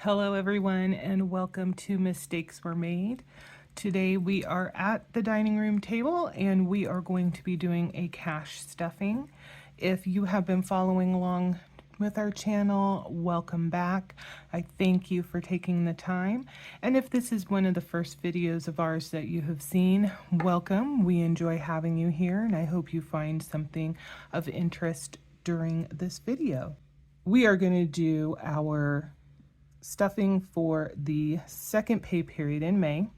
Hello everyone and welcome to Mistakes Were Made. Today we are at the dining room table and we are going to be doing a cash stuffing. If you have been following along with our channel, welcome back. I thank you for taking the time. And if this is one of the first videos of ours that you have seen, welcome. We enjoy having you here and I hope you find something of interest during this video. We are going to do our stuffing for the second pay period in May.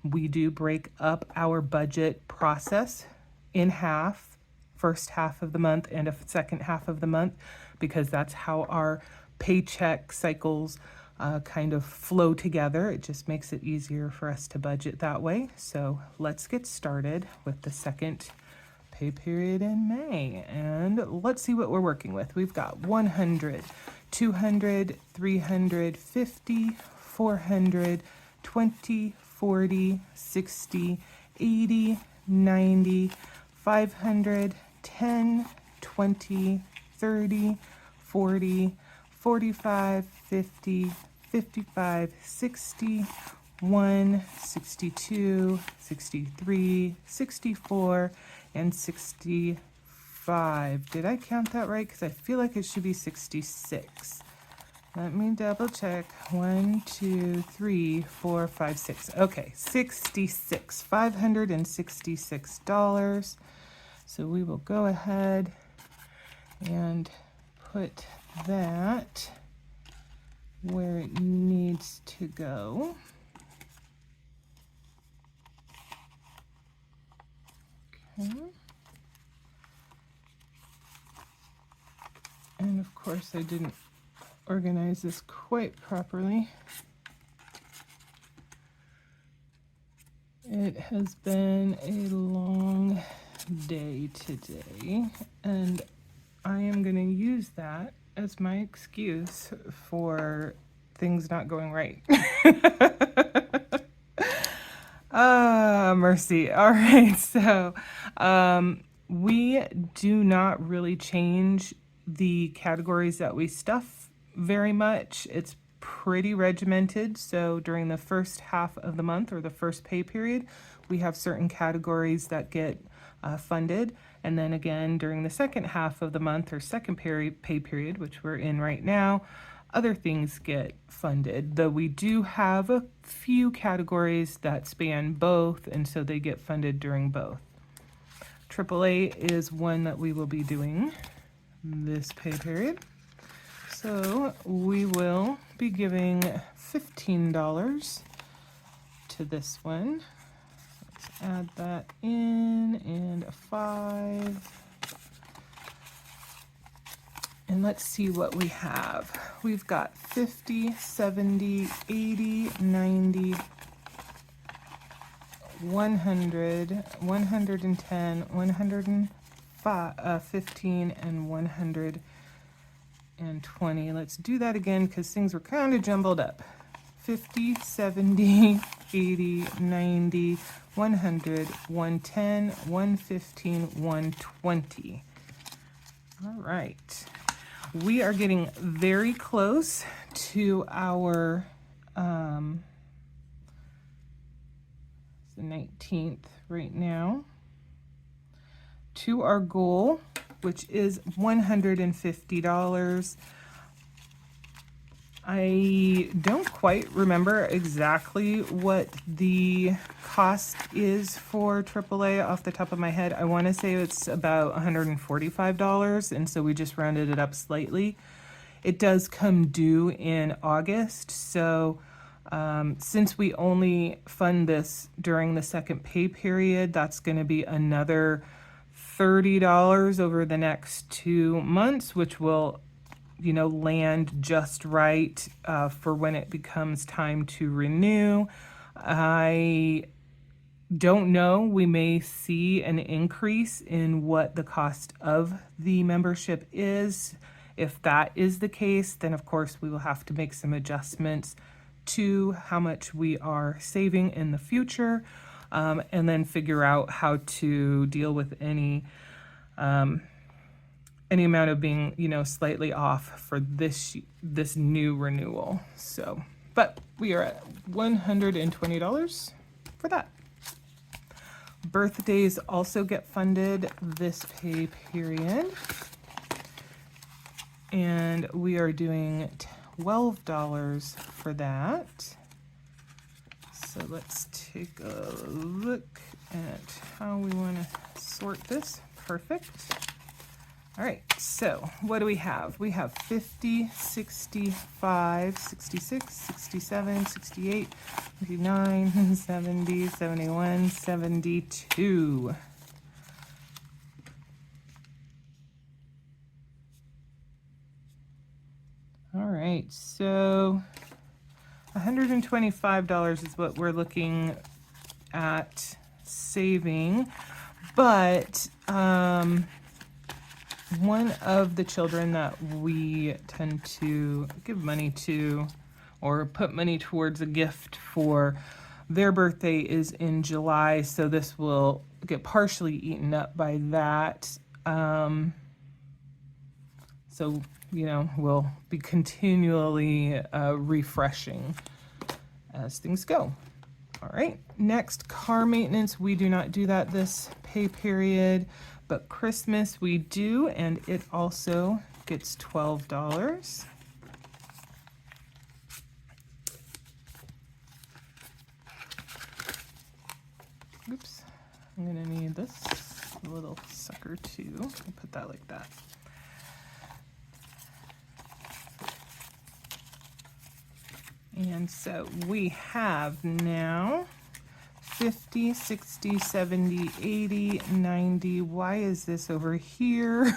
We do break up our budget process in half, first half of the month and a second half of the month, because that's how our paycheck cycles kind of flow together. It just makes it easier for us to budget that way. So let's get started with the second pay period in May. And let's see what we're working with. We've got 100, 200, 300, 50, 400, 20, 40, 60, 80, 90, 500, 10, 20, 30, 40, 45, 50, 55, 60, 1, 62, 63, 64, and 65. Did I count that right? Because I feel like it should be 66. Let me double check. 1, 2, 3, 4, 5, 6. Okay, 66. $566. So we will go ahead and put that where it needs to go. Okay. And of course I didn't organize this quite properly. It has been a long day today, and I am going to use that as my excuse for things not going right. Mercy. All right, so we do not really change the categories that we stuff very much. It's pretty regimented. So during the first half of the month or the first pay period, we have certain categories that get funded. And then again, during the second half of the month or second pay period, which we're in right now, other things get funded, though we do have a few categories that span both, and so they get funded during both. AAA is one that we will be doing this pay period. So we will be giving $15 to this one. Let's add that in, and a 5. And let's see what we have. We've got 50, 70, 80, 90, 100, 110, 115, and 120. Let's do that again because things were kind of jumbled up. 50, 70, 80, 90, 100, 110, 115, 120. All right. We are getting very close to our the 19th right now, to our goal, which is $150. I don't quite remember exactly what the cost is for AAA off the top of my head. I want to say it's about $145, and so we just rounded it up slightly. It does come due in August, so since we only fund this during the second pay period, that's going to be another $30 over the next 2 months, which will land just right for when it becomes time to renew. I don't know. We may see an increase in what the cost of the membership is. If that is the case, then of course we will have to make some adjustments to how much we are saving in the future, and then figure out how to deal with any any amount of being, you know, slightly off for this new renewal. So, but we are at $120 for that. Birthdays also get funded this pay period. And we are doing $12 for that. So let's take a look at how we want to sort this. Perfect. All right, so what do we have? We have 50, 65, 66, 67, 68, 69, 70, 71, 72. All right, so $125 is what we're looking at saving, but one of the children that we tend to give money to or put money towards a gift for, their birthday is in July, so this will get partially eaten up by that. So, you know, we'll be continually refreshing as things go. All right, next, car maintenance. We do not do that this pay period, but Christmas we do, and it also gets $12. Oops, I'm gonna need this little sucker too. I'll put that like that. And so we have now 50, 60, 70, 80, 90. Why is this over here?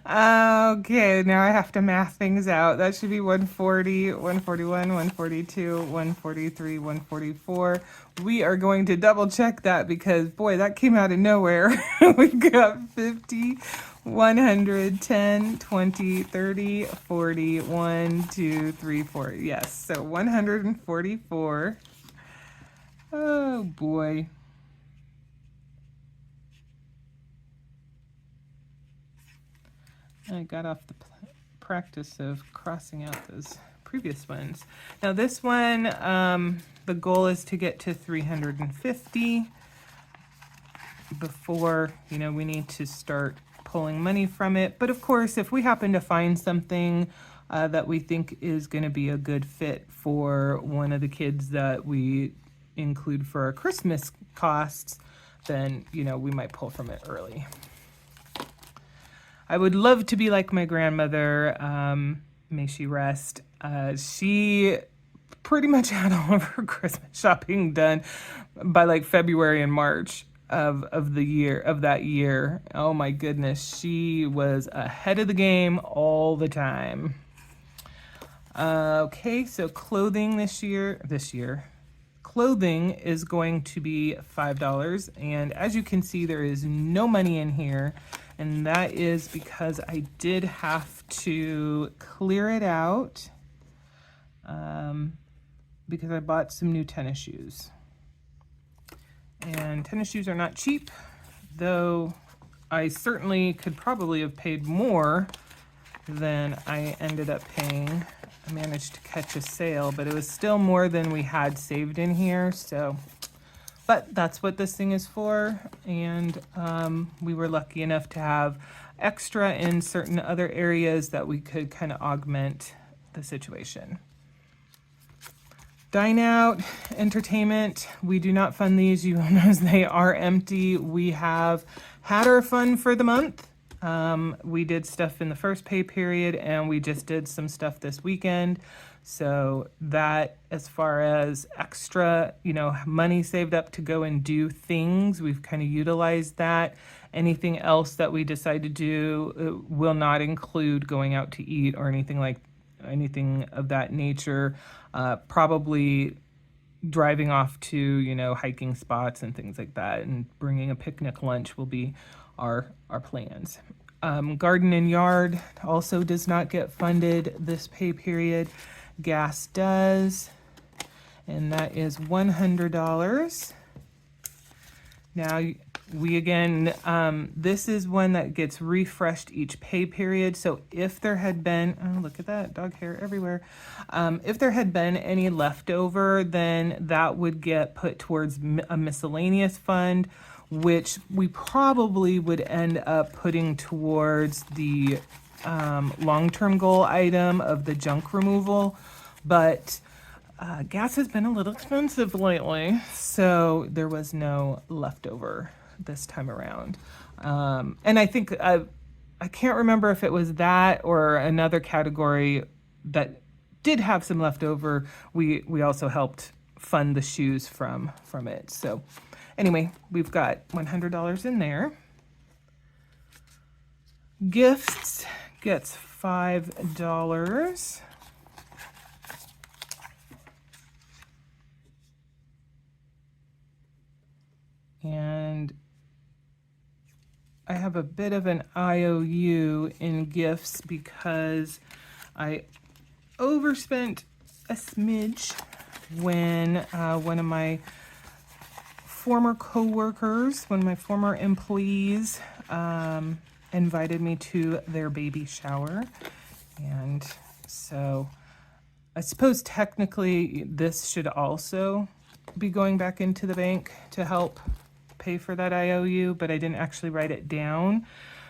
Okay, now I have to math things out. That should be 140, 141, 142, 143, 144. We are going to double check that because, boy, that came out of nowhere. We got 50, 100, 10, 20, 30, 40, 1, 2, 3, 4. Yes, so 144. Oh, boy. I got off the practice of crossing out those previous ones. Now this one, the goal is to get to 350 before, you know, we need to start pulling money from it. But of course, if we happen to find something that we think is going to be a good fit for one of the kids that we include for our Christmas costs, then, you know, we might pull from it early. I would love to be like my grandmother, may she rest. She pretty much had all of her Christmas shopping done by like February and March of that year. Oh my goodness, she was ahead of the game all the time. Okay, so clothing this year. Clothing is going to be $5, and as you can see, there is no money in here. And that is because I did have to clear it out because I bought some new tennis shoes. And tennis shoes are not cheap, though I certainly could probably have paid more than I ended up paying. I managed to catch a sale, but it was still more than we had saved in here, so... But that's what this thing is for, and we were lucky enough to have extra in certain other areas that we could kind of augment the situation. Dine out, entertainment, we do not fund these. You know, they are empty. We have had our fun for the month. We did stuff in the first pay period, and we just did some stuff this weekend. So that, as far as extra, you know, money saved up to go and do things, we've kind of utilized that. Anything else that we decide to do will not include going out to eat or anything of that nature. Probably driving off to, you know, hiking spots and things like that, and bringing a picnic lunch will be our plans. Garden and yard also does not get funded this pay period. Gas does, and that is $100. Now, we again, this is one that gets refreshed each pay period. So if there had been, oh, look at that, dog hair everywhere. If there had been any leftover, then that would get put towards a miscellaneous fund, which we probably would end up putting towards the long-term goal item of the junk removal. But gas has been a little expensive lately, so there was no leftover this time around. And I think I can't remember if it was that or another category that did have some leftover. We also helped fund the shoes from it. So anyway, we've got $100 in there. Gifts gets $5. And I have a bit of an IOU in gifts because I overspent a smidge when one of my former coworkers, one of my former employees, invited me to their baby shower. And so I suppose technically this should also be going back into the bank to help pay for that IOU, but I didn't actually write it down.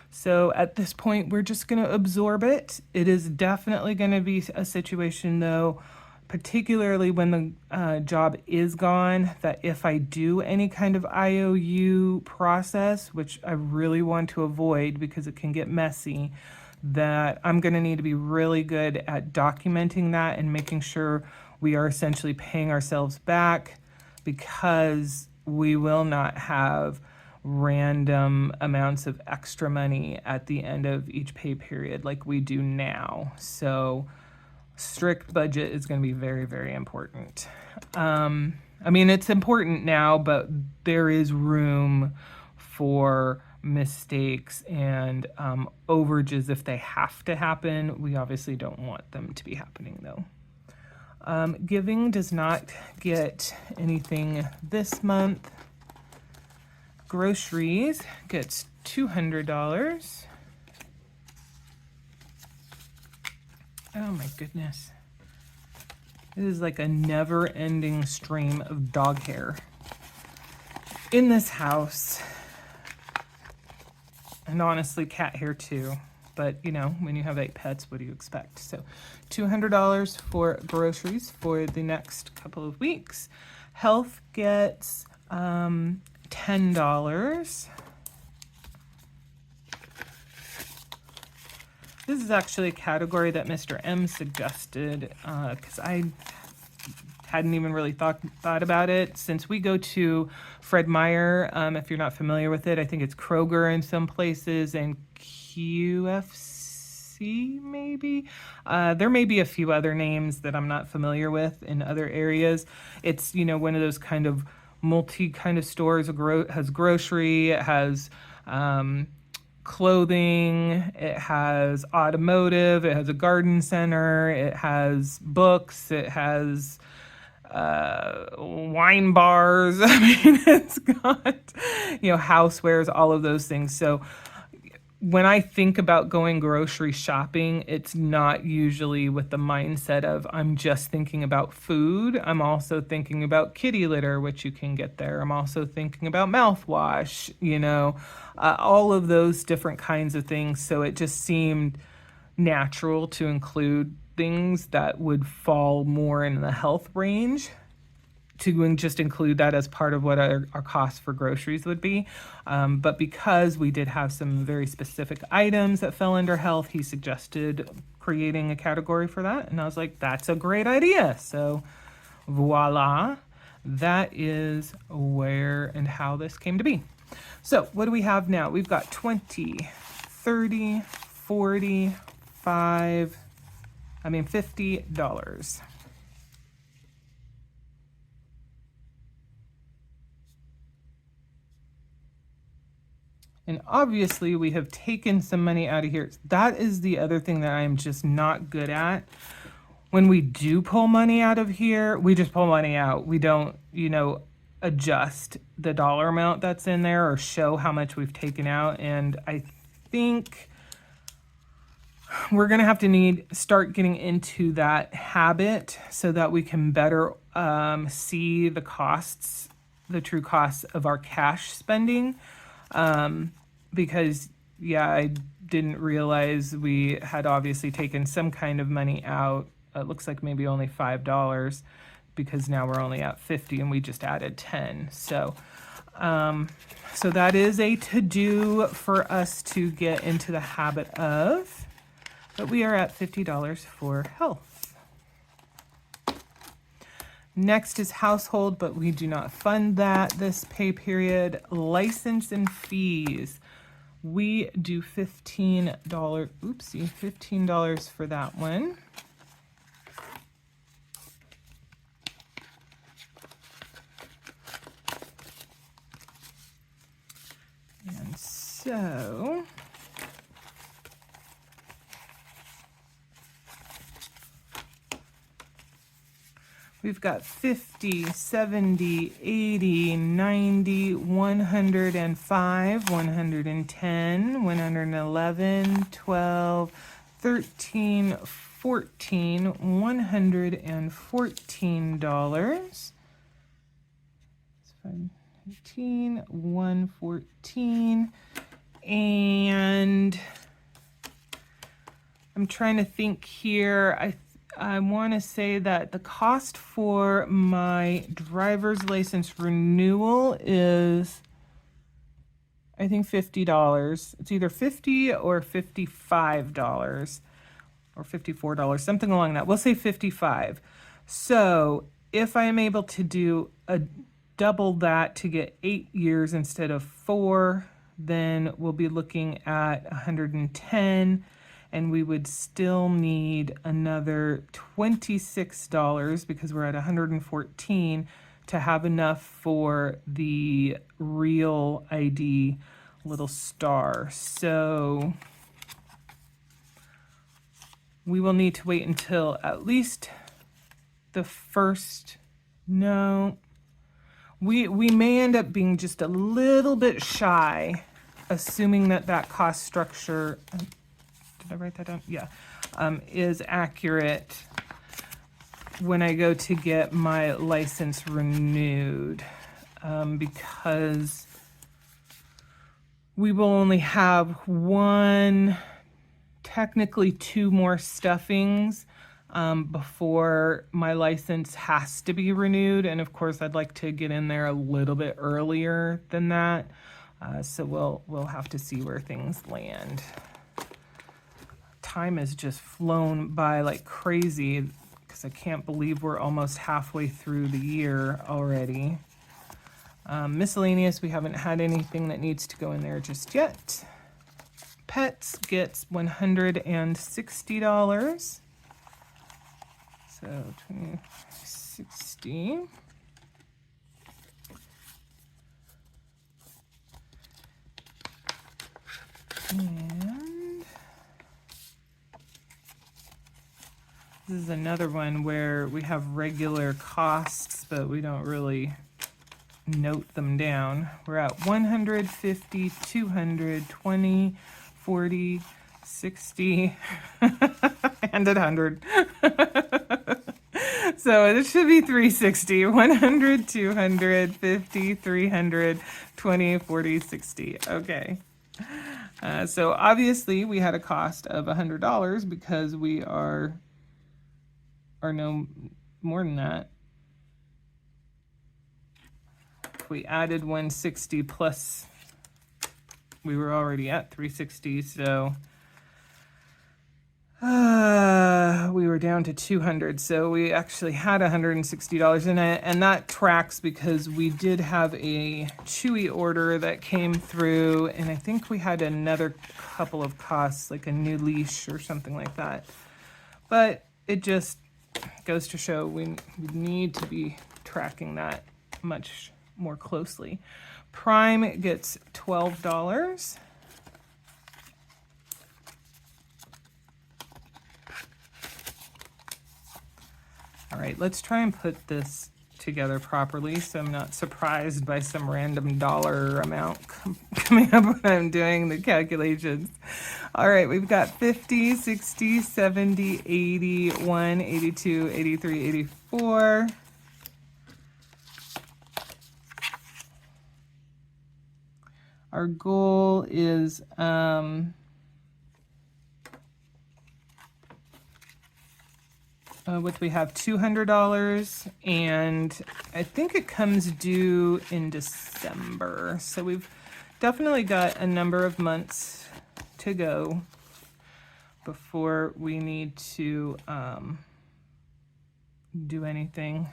So at this point, we're just going to absorb it. It is definitely going to be a situation, though, particularly when the job is gone, that if I do any kind of IOU process, which I really want to avoid because it can get messy, that I'm going to need to be really good at documenting that and making sure we are essentially paying ourselves back, because we will not have random amounts of extra money at the end of each pay period like we do now. So strict budget is going to be very, very important. I mean, it's important now, but there is room for mistakes and overages if they have to happen. We obviously don't want them to be happening, though. Giving does not get anything this month. Groceries gets $200. Oh my goodness. It is like a never-ending stream of dog hair in this house. And honestly, cat hair too. But, you know, when you have 8 pets, what do you expect? So $200 for groceries for the next couple of weeks. Health gets $10. This is actually a category that Mr. M suggested because I hadn't even really thought about it. Since we go to Fred Meyer, if you're not familiar with it, I think it's Kroger in some places and QFC maybe. There may be a few other names that I'm not familiar with in other areas. It's, you know, one of those kind of multi kind of stores. It has grocery, it has clothing, it has automotive, it has a garden center, it has books, it has wine bars. I mean, it's got, you know, housewares, all of those things. So when I think about going grocery shopping, it's not usually with the mindset of I'm just thinking about food. I'm also thinking about kitty litter, which you can get there. I'm also thinking about mouthwash, you know, all of those different kinds of things. So it just seemed natural to include things that would fall more in the health range, to just include that as part of what our costs for groceries would be. But because we did have some very specific items that fell under health, he suggested creating a category for that. And I was like, that's a great idea. So voila, that is where and how this came to be. So what do we have now? We've got 20, 30, 40, $50. And obviously we have taken some money out of here. That is the other thing that I'm just not good at. When we do pull money out of here, we just pull money out. We don't, you know, adjust the dollar amount that's in there or show how much we've taken out. And I think we're going to have to start getting into that habit so that we can better see the costs, the true costs of our cash spending. Because, yeah, I didn't realize we had obviously taken some kind of money out. It looks like maybe only $5 because now we're only at 50 and we just added 10. So that is a to-do for us to get into the habit of. But we are at $50 for health. Next is household, but we do not fund that this pay period. License and fees. We do $15, oopsie, $15 for that one. And so we've got 50, 70, 80, 90, 105, 110, 111, 12, 13, 14, $114. 18, 114, and I'm trying to think here. I want to say that the cost for my driver's license renewal is, I think, $50. It's either $50 or $55 or $54, something along that. We'll say $55. So if I am able to do double that to get 8 years instead of 4, then we'll be looking at 110. And we would still need another $26 because we're at 114 to have enough for the real ID little star. So we will need to wait until at least the first, no, we may end up being just a little bit shy, assuming that cost structure, did I write that down? Yeah, is accurate when I go to get my license renewed, because we will only have one, technically 2 more stuffings before my license has to be renewed. And of course, I'd like to get in there a little bit earlier than that. So we'll have to see where things land. Time has just flown by like crazy because I can't believe we're almost halfway through the year already. Miscellaneous, we haven't had anything that needs to go in there just yet. Pets gets $160. So 2060. And this is another one where we have regular costs, but we don't really note them down. We're at 150, 200, 20, 40, 60, and 100. So it should be 360, 100, 200, 50, 300, 20, 40, 60. Okay. So obviously we had a cost of $100 because we are no more than that. We added 160 plus we were already at 360, so we were down to 200. So we actually had $160 in it, and that tracks because we did have a Chewy order that came through, and I think we had another couple of costs, like a new leash or something like that. But it just goes to show we need to be tracking that much more closely. Prime gets $12. All right, let's try and put this together properly, so I'm not surprised by some random dollar amount coming up when I'm doing the calculations. All right, we've got 50, 60, 70, 81, 82, 83, 84. Our goal is which we have $200, and I think it comes due in December. So we've definitely got a number of months to go before we need to do anything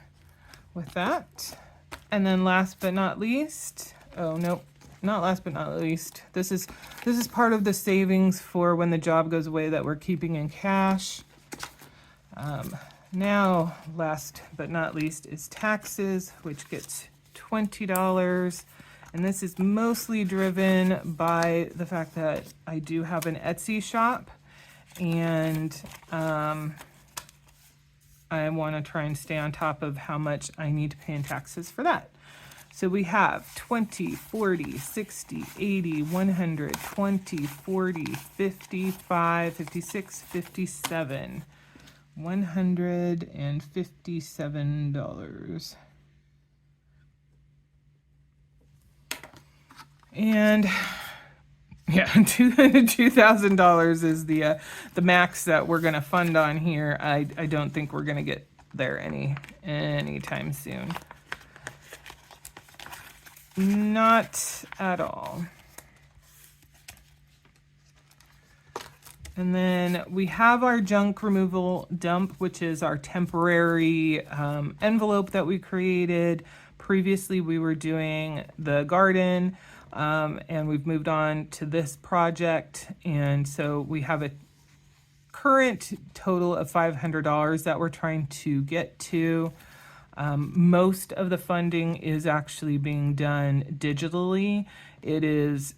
with that. And then last but not least, oh nope, not last but not least, this is part of the savings for when the job goes away that we're keeping in cash. Now, last but not least is taxes, which gets $20. And this is mostly driven by the fact that I do have an Etsy shop, and I want to try and stay on top of how much I need to pay in taxes for that. So we have 20, 40, 60, 80, 100, 20, 40, 55, 56, 57. $157. And yeah, $2,000 is the max that we're going to fund on here. I don't think we're going to get there anytime soon. Not at all. And then we have our junk removal dump, which is our temporary envelope that we created. Previously, we were doing the garden, and we've moved on to this project. And so we have a current total of $500 that we're trying to get to. Most of the funding is actually being done digitally. It is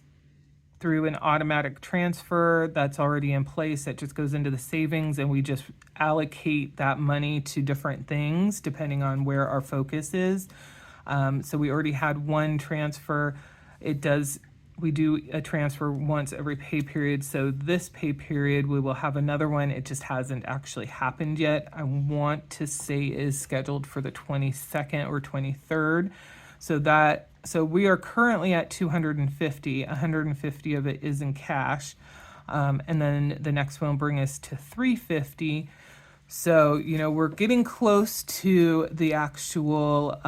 through an automatic transfer that's already in place that just goes into the savings, and we just allocate that money to different things depending on where our focus is. So we already had one transfer. We do a transfer once every pay period. So this pay period, we will have another one. It just hasn't actually happened yet. I want to say is scheduled for the 22nd or 23rd. So we are currently at 250. 150 of it is in cash. And then the next one will bring us to 350. So, we're getting close to the actual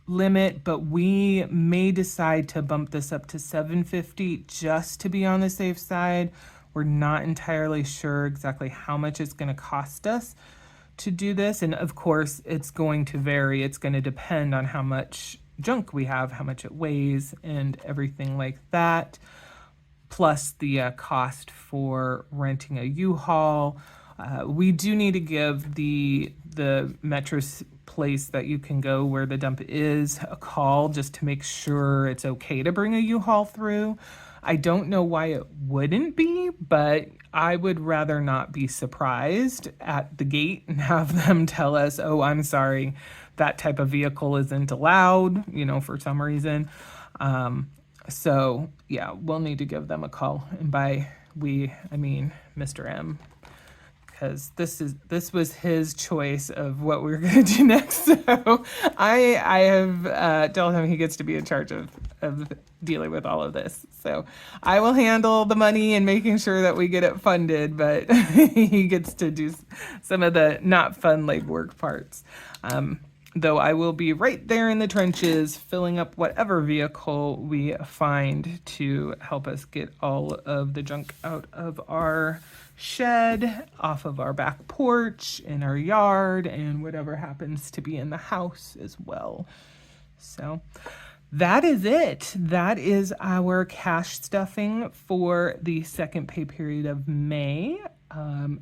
limit, but we may decide to bump this up to 750 just to be on the safe side. We're not entirely sure exactly how much it's going to cost us to do this. And of course, it's going to vary. It's going to depend on how much junk we have, how much it weighs, and everything like that. Plus the cost for renting a U-Haul. We do need to give the mattress place that you can go where the dump is a call just to make sure it's okay to bring a U-Haul through. I don't know why it wouldn't be, but I would rather not be surprised at the gate and have them tell us, oh, I'm sorry, that type of vehicle isn't allowed, for some reason. So yeah, we'll need to give them a call. And by we, I mean Mr. M, because this was his choice of what we were going to do next. So I have told him he gets to be in charge of dealing with all of this. So I will handle the money and making sure that we get it funded, but he gets to do some of the not fun legwork parts. Though I will be right there in the trenches filling up whatever vehicle we find to help us get all of the junk out of our shed, off of our back porch, in our yard, and whatever happens to be in the house as well. So that is it. That is our cash stuffing for the second pay period of May.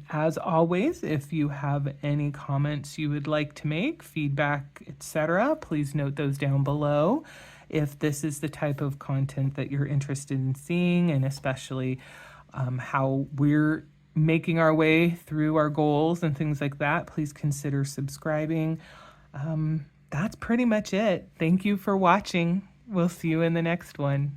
As always, if you have any comments you would like to make, feedback, etc., please note those down below. If this is the type of content that you're interested in seeing, and especially how we're making our way through our goals and things like that, please consider subscribing. That's pretty much it. Thank you for watching. We'll see you in the next one.